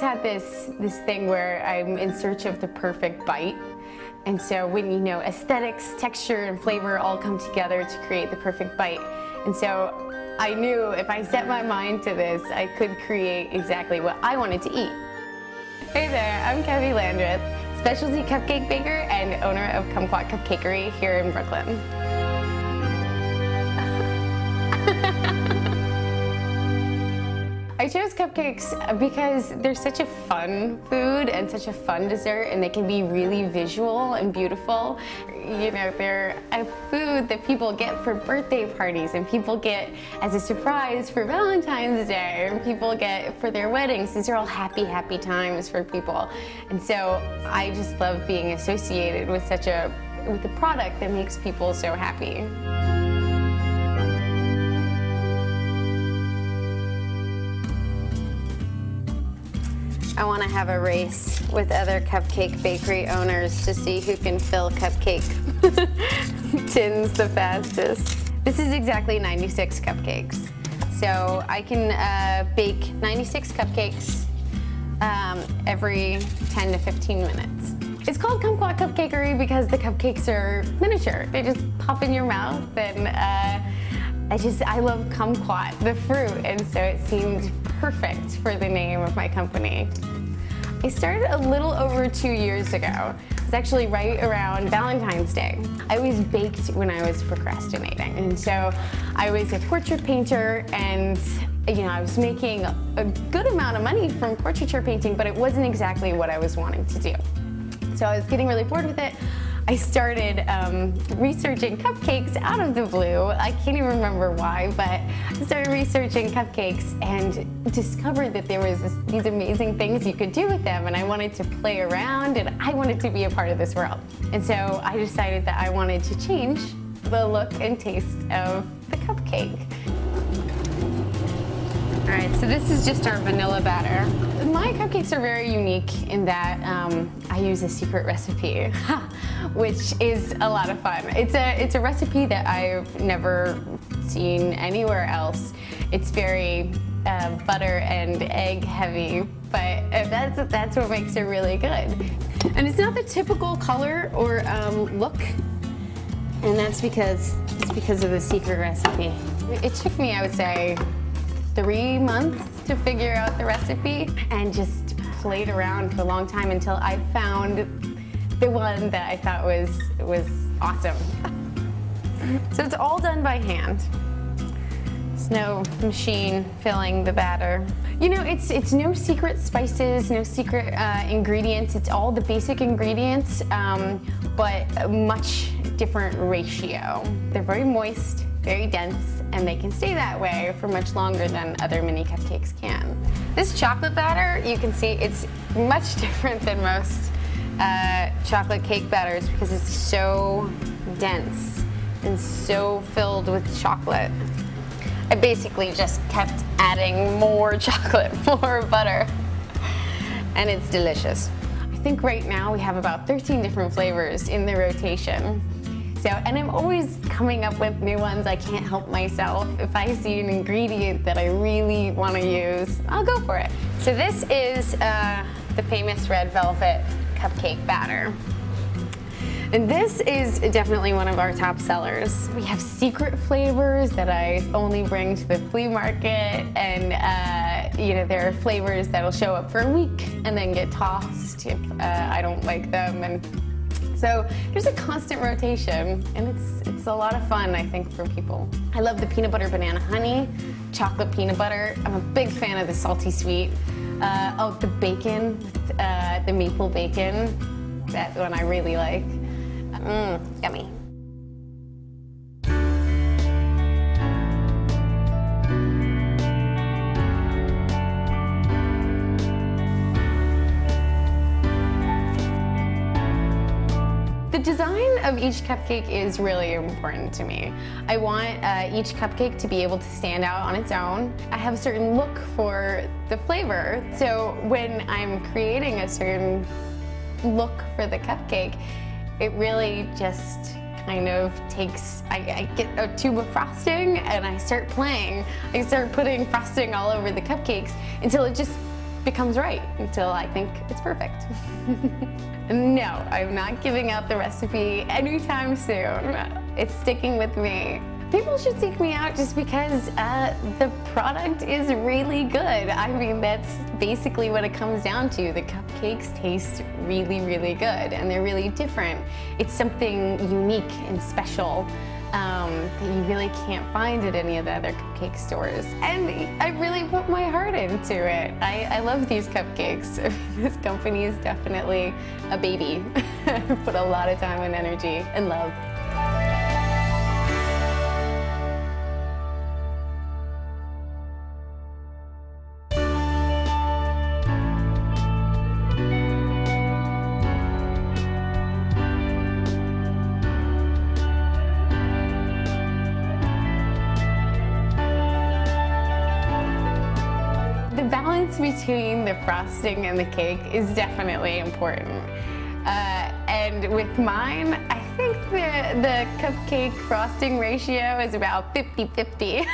always had this thing where I'm in search of the perfect bite. And so when, you know, aesthetics, texture, and flavor all come together to create the perfect bite. And so I knew if I set my mind to this, I could create exactly what I wanted to eat. Hey there, I'm Kevy Landreth, specialty cupcake baker and owner of Cupcakery here in Brooklyn. I chose cupcakes because they're such a fun food and such a fun dessert, and they can be really visual and beautiful. You know, they're a food that people get for birthday parties, and people get as a surprise for Valentine's Day, and people get for their weddings. These are all happy, happy times for people. And so I just love being associated with with a product that makes people so happy. I want to have a race with other cupcake bakery owners to see who can fill cupcake tins the fastest. This is exactly 96 cupcakes. So I can bake 96 cupcakes every 10 to 15 minutes. It's called Cupcakery because the cupcakes are miniature. They just pop in your mouth, and I love kumquat, the fruit, and so it seemed perfect for the name of my company. I started a little over 2 years ago. It was actually right around Valentine's Day. I always baked when I was procrastinating, and so I was a portrait painter, and you know, I was making a good amount of money from portraiture painting, but it wasn't exactly what I was wanting to do. So I was getting really bored with it. I started researching cupcakes out of the blue. I can't even remember why, but I started researching cupcakes and discovered that there was these amazing things you could do with them, and I wanted to play around, and I wanted to be a part of this world. And so I decided that I wanted to change the look and taste of the cupcake. All right, so this is just our vanilla batter. My cupcakes are very unique in that I use a secret recipe, which is a lot of fun. It's a recipe that I've never seen anywhere else. It's very butter and egg heavy, but that's what makes it really good. And it's not the typical color or look, and that's because of the secret recipe. It took me, I would say, 3 months to figure out the recipe, and just played around for a long time until I found the one that I thought was awesome. So it's all done by hand. There's no machine filling the batter. You know, it's no secret spices, no secret ingredients. It's all the basic ingredients, but a much different ratio. They're very moist, very dense, and they can stay that way for much longer than other mini cupcakes can. This chocolate batter, you can see it's much different than most chocolate cake batters because it's so dense and so filled with chocolate. I basically just kept adding more chocolate, more butter, and it's delicious. I think right now we have about 13 different flavors in the rotation. So, and I'm always coming up with new ones. I can't help myself. If I see an ingredient that I really want to use, I'll go for it. So this is the famous red velvet cupcake batter. And this is definitely one of our top sellers. We have secret flavors that I only bring to the flea market, and you know, there are flavors that'll show up for a week and then get tossed if I don't like them. And so there's a constant rotation, and it's a lot of fun, I think, for people. I love the peanut butter banana honey, chocolate peanut butter. I'm a big fan of the salty sweet. Oh, the bacon, the maple bacon, that one I really like. Yummy. The design of each cupcake is really important to me. I want each cupcake to be able to stand out on its own. I have a certain look for the flavor, so when I'm creating a certain look for the cupcake, it really just kind of takes, I get a tube of frosting and I start playing. I start putting frosting all over the cupcakes until it just becomes right until I think it's perfect. No, I'm not giving out the recipe anytime soon. It's sticking with me. People should seek me out just because the product is really good. I mean, that's basically what it comes down to. The cupcakes taste really, really good, and they're really different. It's something unique and special that you really can't find at any of the other cupcake stores. And I really put my heart into it. I love these cupcakes. This company is definitely a baby. I put a lot of time and energy and love. The balance between the frosting and the cake is definitely important. And with mine, I think the cupcake frosting ratio is about 50-50.